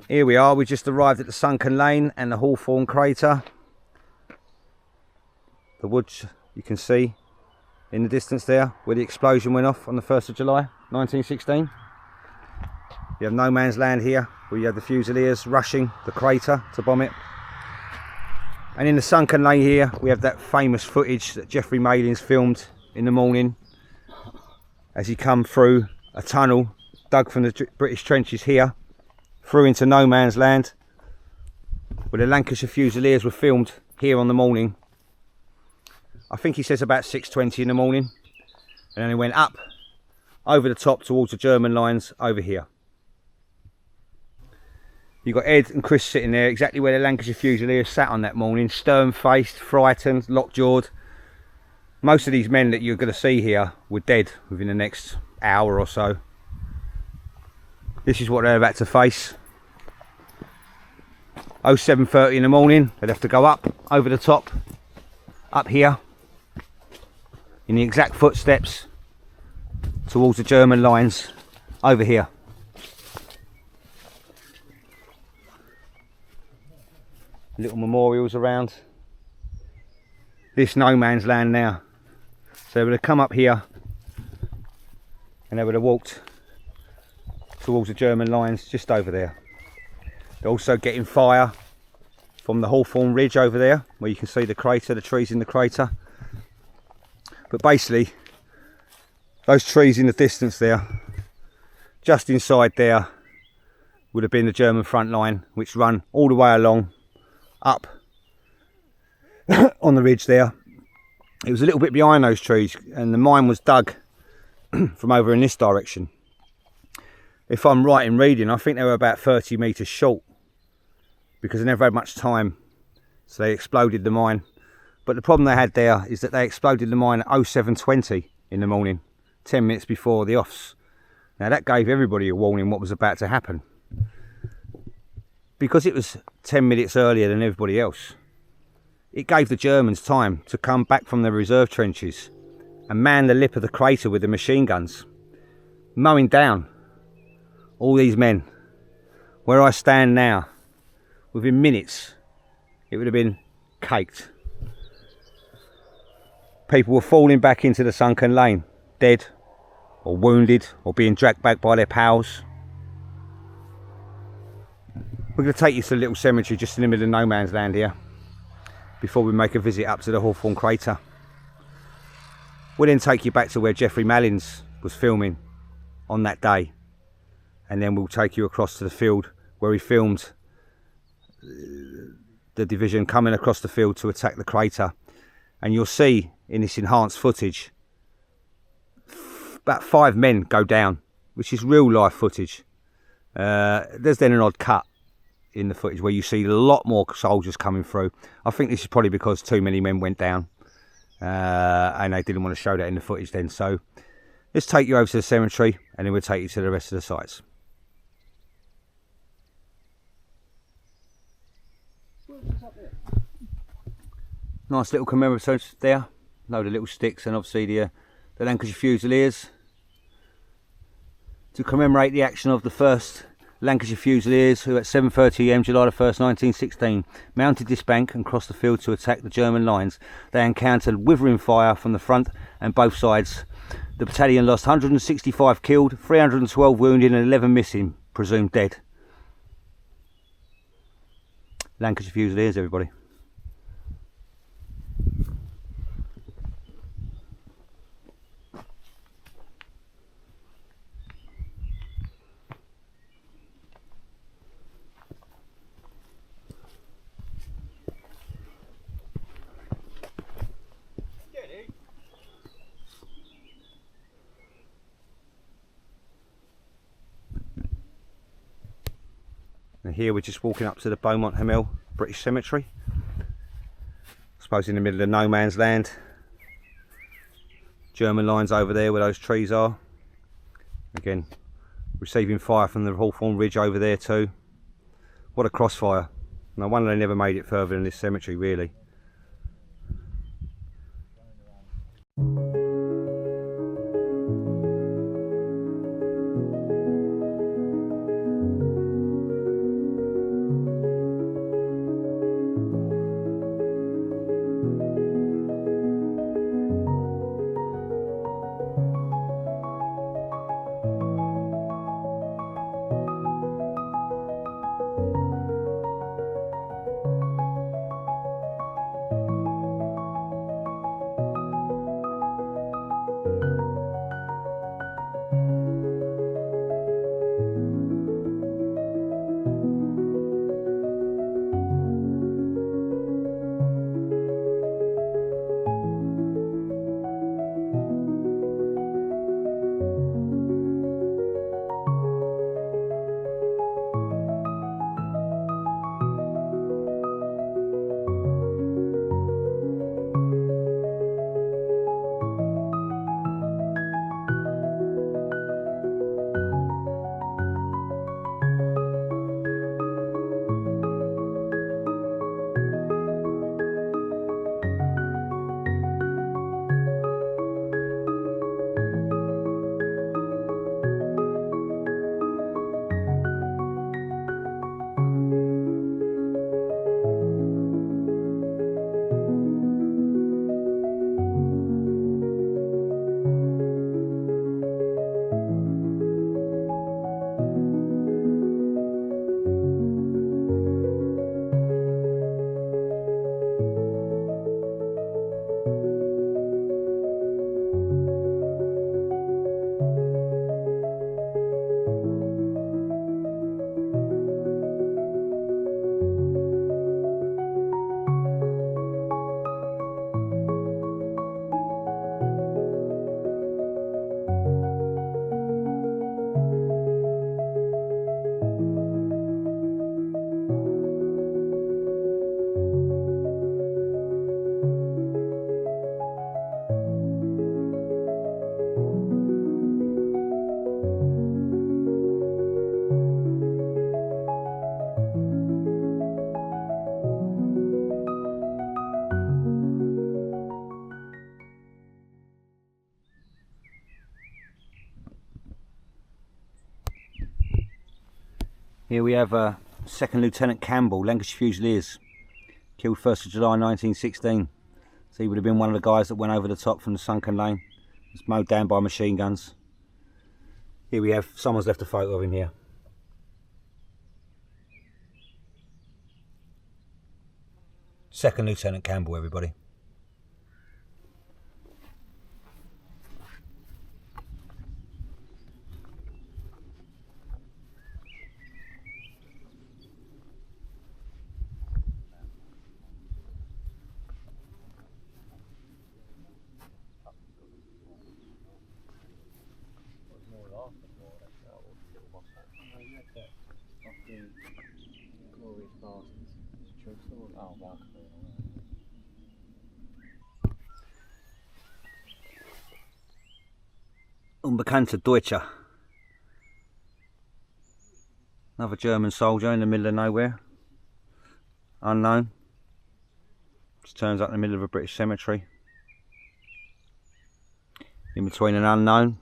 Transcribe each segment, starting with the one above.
Here we are, we just arrived at the Sunken Lane and the Hawthorn crater. The woods you can see in the distance there, where the explosion went off on the 1st of July 1916. You have no man's land here, where you have the Fusiliers rushing the crater to bomb it. And in the Sunken Lane here, we have that famous footage that Geoffrey Malins filmed in the morning as he come through a tunnel dug from the British trenches here, through into no man's land, where the Lancashire Fusiliers were filmed here on the morning. I think he says about 6:20 in the morning, and then he went up over the top towards the German lines over here. You've got Ed and Chris sitting there exactly where the Lancashire Fusiliers sat on that morning, stern-faced, frightened, lockjawed. Most of these men that you're going to see here were dead within the next hour or so. This is what they're about to face. 07:30 in the morning, they'd have to go up over the top, up here, in the exact footsteps towards the German lines over here. Little memorials around. This no man's land now. So they would have come up here and they would have walked towards the German lines just over there. They're also getting fire from the Hawthorn Ridge over there, where you can see the crater, the trees in the crater. But basically, those trees in the distance there, just inside there, would have been the German front line, which run all the way along, up on the ridge there. It was a little bit behind those trees, and the mine was dug from over in this direction. If I'm right in reading, I think they were about 30 metres short, because they never had much time, so they exploded the mine. But the problem they had there is that they exploded the mine at 07:20 in the morning, 10 minutes before the offs. Now that gave everybody a warning what was about to happen, because it was 10 minutes earlier than everybody else. It gave the Germans time to come back from their reserve trenches and man the lip of the crater with the machine guns, mowing down all these men. Where I stand now, within minutes, it would have been caked. People were falling back into the Sunken Lane, dead or wounded or being dragged back by their pals. We're going to take you to a little cemetery just in the middle of no man's land here, before we make a visit up to the Hawthorn crater. We'll then take you back to where Geoffrey Malins was filming on that day, and then we'll take you across to the field where he filmed the division coming across the field to attack the crater. And you'll see in this enhanced footage about 5 men go down, which is real life footage. There's then an odd cut in the footage where you see a lot more soldiers coming through. I think this is probably because too many men went down, and they didn't want to show that in the footage then. So let's take you over to the cemetery, and then we'll take you to the rest of the sites. Nice little commemorative there, load of little sticks, and obviously the Lancashire Fusiliers to commemorate the action of the 1st Lancashire Fusiliers, who at 7:30 am July the 1st 1916 mounted this bank and crossed the field to attack the German lines. They encountered withering fire from the front and both sides. The battalion lost 165 killed, 312 wounded and 11 missing, presumed dead. Lancashire Fusiliers, everybody. And here we're just walking up to the Beaumont Hamel British Cemetery. I suppose in the middle of no man's land. German lines over there where those trees are. Again, receiving fire from the Hawthorn Ridge over there too. What a crossfire. No wonder they never made it further in this cemetery, really. Here we have 2nd Lieutenant Campbell, Lancashire Fusiliers, killed 1st of July 1916. So he would have been one of the guys that went over the top from the Sunken Lane. Was mowed down by machine guns. Here we have, someone's left a photo of him here. Second Lieutenant Campbell, everybody. Unbekannte Deutscher. Another German soldier in the middle of nowhere. Unknown. Just turns up in the middle of a British cemetery. In between an unknown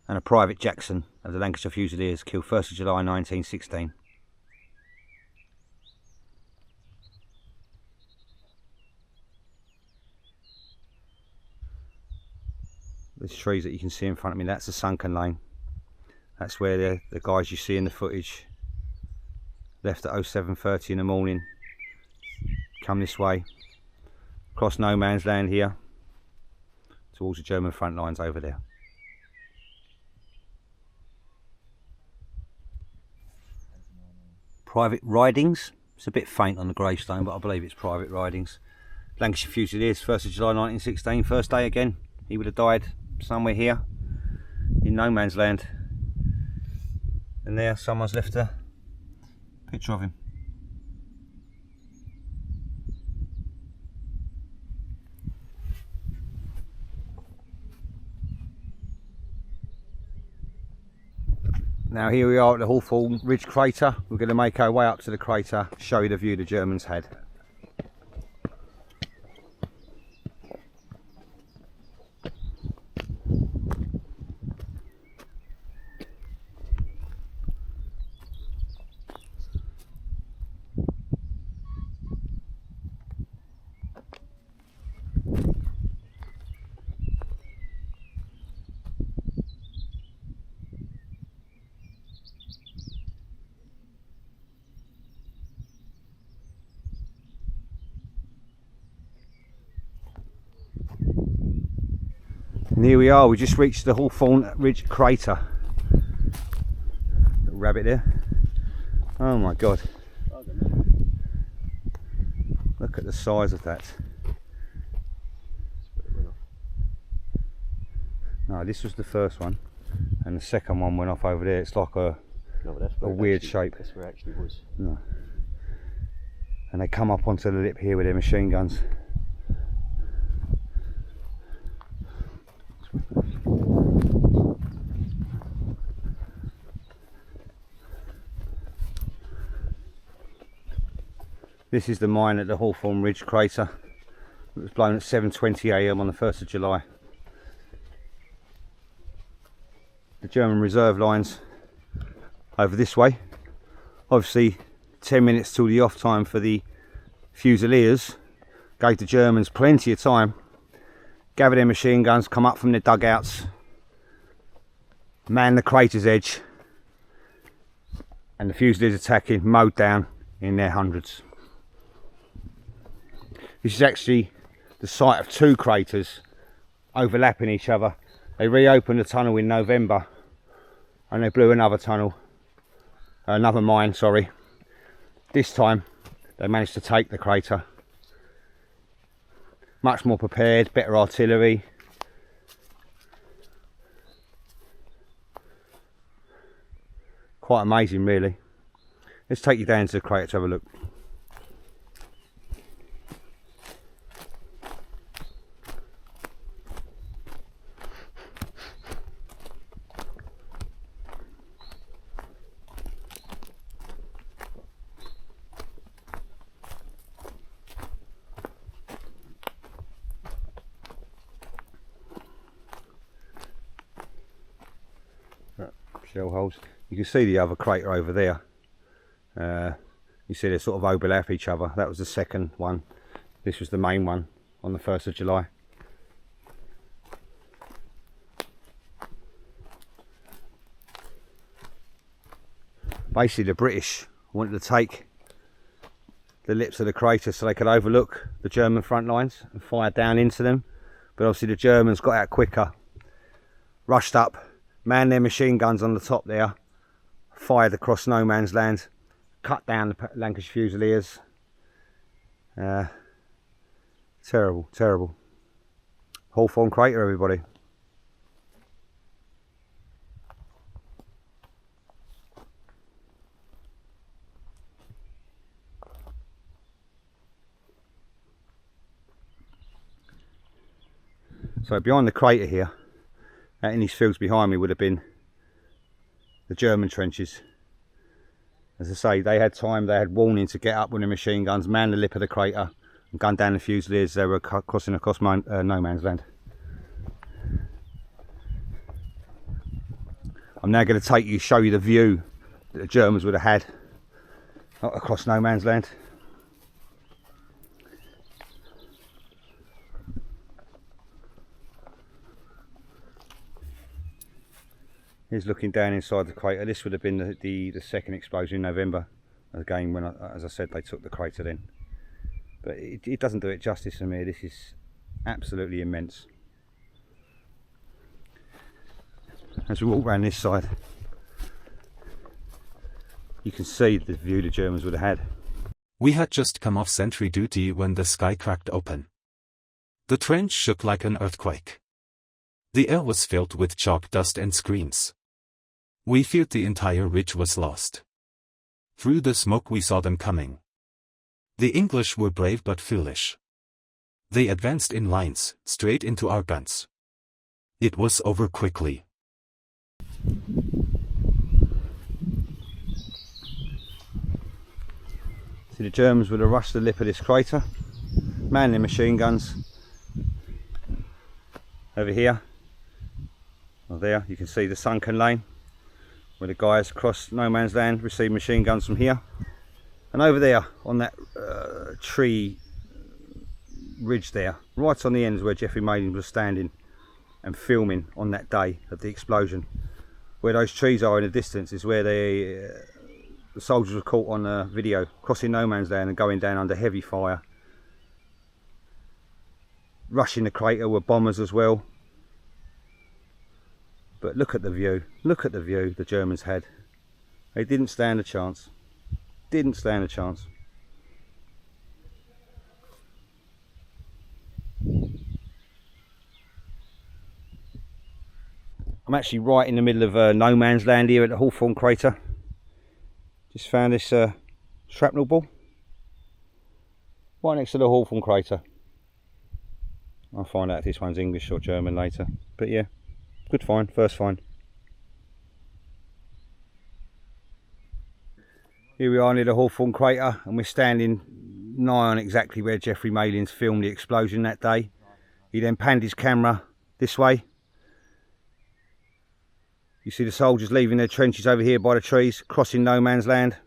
and a Private Jackson of the Lancashire Fusiliers, killed 1st of July 1916. These trees that you can see in front of me, that's the Sunken Lane. That's where the guys you see in the footage left at 07:30 in the morning, come this way, across no man's land here, towards the German front lines over there. Private Ridings, it's a bit faint on the gravestone, but I believe it's Private Ridings. Lancashire Fusiliers, 1st of July 1916, first day again. He would have died somewhere here in no man's land, and there someone's left a picture of him. Now here we are at the Hawthorn Ridge crater. We're going to make our way up to the crater, show you the view the Germans had. And here we are, we just reached the Hawthorn Ridge crater. Little rabbit there. Oh my god. Look at the size of that. No, this was the first one, and the second one went off over there. It's like a weird shape. That's where it actually was. No. And they come up onto the lip here with their machine guns. This is the mine at the Hawthorn Ridge crater. It was blown at 7:20 AM on the 1st of July. The German reserve lines over this way. Obviously 10 minutes till the off time for the Fusiliers gave the Germans plenty of time, gather their machine guns, come up from their dugouts, man the crater's edge, and the Fusiliers attacking, mowed down in their hundreds. This is actually the site of two craters overlapping each other. They reopened the tunnel in November and they blew another tunnel, another mine, sorry. This time they managed to take the crater. Much more prepared, better artillery. Quite amazing really. Let's take you down to the crater to have a look. Shell holes. You can see the other crater over there. You see they sort of overlap each other. That was the second one. This was the main one on the 1st of July. Basically the British wanted to take the lips of the crater so they could overlook the German front lines and fire down into them. But obviously the Germans got out quicker, rushed up, manned their machine guns on the top there, fired across no man's land, cut down the Lancashire Fusiliers. Terrible, terrible. Hawthorn crater, everybody. So behind the crater here, out in these fields behind me, would have been the German trenches. As I say, they had time, they had warning to get up with the machine guns, man the lip of the crater and gun down the Fusiliers. They were crossing across no man's land. I'm now going to show you the view that the Germans would have had across no man's land. Here's looking down inside the crater. This would have been the second explosion in November. Again, when as I said, they took the crater then. But it doesn't do it justice for me. This is absolutely immense. As we walk around this side, you can see the view the Germans would have had. We had just come off sentry duty when the sky cracked open. The trench shook like an earthquake. The air was filled with chalk dust and screams. We feared the entire ridge was lost. Through the smoke we saw them coming. The English were brave but foolish. They advanced in lines, straight into our guns. It was over quickly. See, the Germans would have rushed the lip of this crater, manned their machine guns. Over here, or there, you can see the Sunken Lane, where the guys across no man's land received machine guns from here. And over there, on that tree ridge there, right on the end is where Geoffrey Malins was standing and filming on that day of the explosion. Where those trees are in the distance is where the soldiers were caught on video crossing no man's land and going down under heavy fire. Rushing the crater were bombers as well. But look at the view the Germans had. They didn't stand a chance. Didn't stand a chance. I'm actually right in the middle of no man's land here at the Hawthorn crater. Just found this shrapnel ball right next to the Hawthorn crater. I'll find out if this one's English or German later. But yeah, good find, first find. Here we are near the Hawthorn crater, and we're standing nigh on exactly where Geoffrey Malins filmed the explosion that day. He then panned his camera this way. You see the soldiers leaving their trenches over here by the trees, crossing no man's land.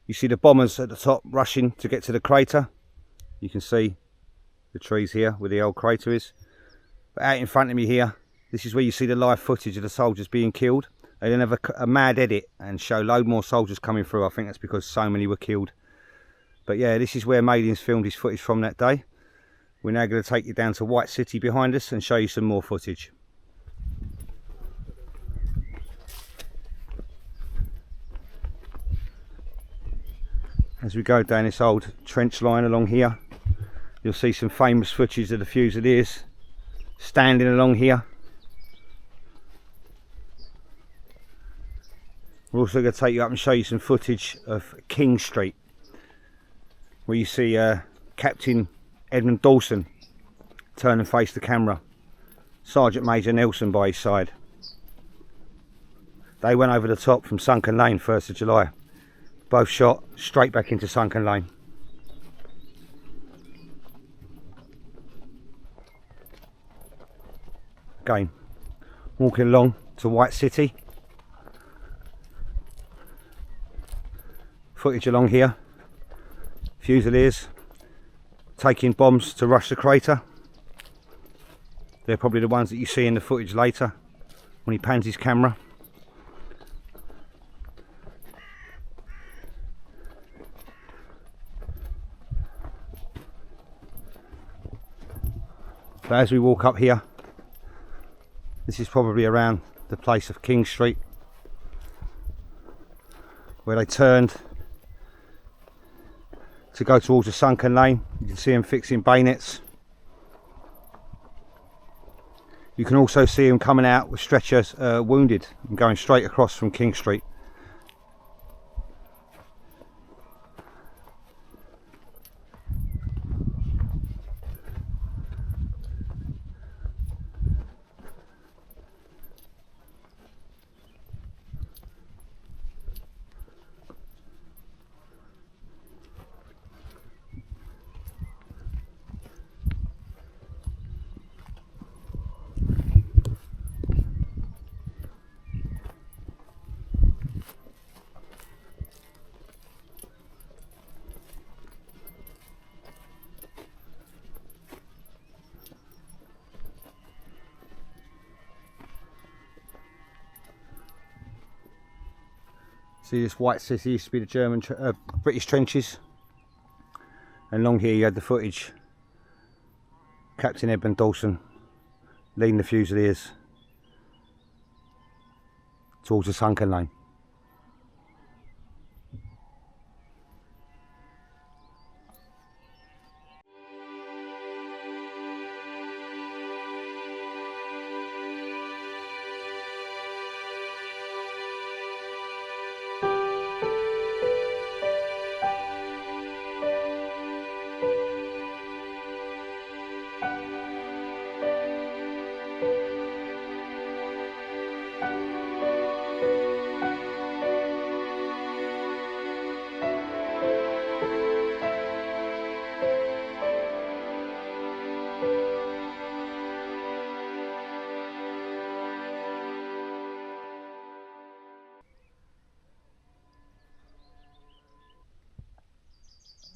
You see the bombers at the top rushing to get to the crater. You can see the trees here where the old crater is. But out in front of me here, this is where you see the live footage of the soldiers being killed. They then have a mad edit and show load more soldiers coming through. I think that's because so many were killed. But yeah, this is where Malins filmed his footage from that day. We're now going to take you down to White City behind us and show you some more footage. As we go down this old trench line along here, you'll see some famous footage of the Fusiliers standing along here. We're also going to take you up and show you some footage of King Street, where you see Captain Edmund Dawson turn and face the camera, Sergeant Major Nelson by his side. They went over the top from Sunken Lane 1st of July. Both shot straight back into Sunken Lane. Again, walking along to White City. footage along here. Fusiliers taking bombs to rush the crater. They're probably the ones that you see in the footage later when he pans his camera. But as we walk up here, this is probably around the place of King Street, where they turned to go towards the Sunken Lane. You can see them fixing bayonets. You can also see them coming out with stretchers, wounded, and going straight across from King Street. See this white city used to be the British trenches, and along here you had the footage. Captain Edmund Dawson leading the Fusiliers towards the Sunken Lane.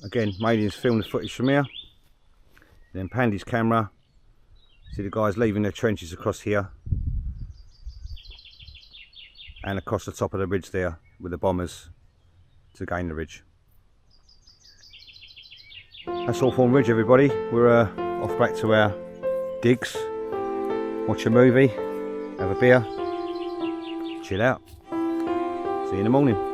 Again, Malins filmed the footage from here, then panned his camera. See the guys leaving their trenches across here and across the top of the ridge there with the bombers to gain the ridge. That's Hawthorn Ridge, everybody. We're off back to our digs, watch a movie, have a beer, chill out. See you in the morning.